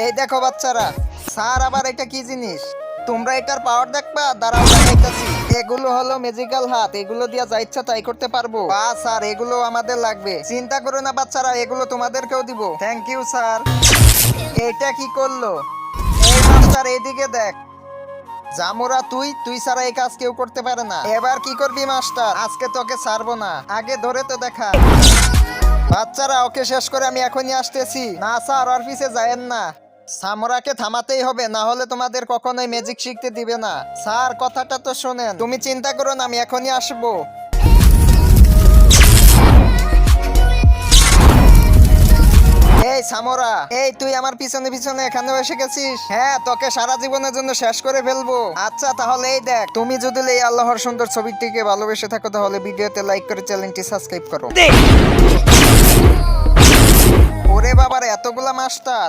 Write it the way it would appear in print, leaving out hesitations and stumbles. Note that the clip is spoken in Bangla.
এই দেখো বাচ্চারা, স্যার আবার এটা কি জিনিস? তোমরা এটার পাওয়ার দেখবা? দাঁড়াও দেখাইতাছি। এগুলো হলো ম্যাজিক্যাল হাত, এগুলো দিয়ে যা ইচ্ছা তাই করতে পারবো। স্যার এগুলো আমাদের লাগবে। চিন্তা করো না বাচ্চারা, এগুলো তোমাদেরকেও দিব। Thank you sir. এটা কি করলো? এই মাস্টার এইদিকে দেখ। জামুরা তুই তুই ছাড়া এই কাজ কেউ করতে পারে না। এবার কি করবি মাস্টার? আজকে তোকে ছাড়বো না, আগে ধরে তো দেখা। বাচ্চারা ওকে শেষ করে আমি এখনই আসতেছি। না স্যার, ওর পিছে যায়েন না। সামরাকে থামাতেই হবে, না হলে তোমাদের কখনোই ম্যাজিক শিখতে দিবে না। স্যার কথাটা তো শোনেন। তুমি চিন্তা করো না, আমি এখনই আসবো। এই সামরা, এই তুই আমার পিছনে পিছনে এখানেও এসে গেছিস? হ্যাঁ, তোকে সারা জীবনের জন্য শেষ করে ফেলবো। আচ্ছা তাহলে এই দেখ, তুমি যদি এই আল্লাহর সুন্দর ছবিটিকে ভালোবেসে থাকো তাহলে ভিডিওতে লাইক করে চ্যানেলটি সাবস্ক্রাইব করো। ওরে বাবারে, এতগুলা মাস্টার!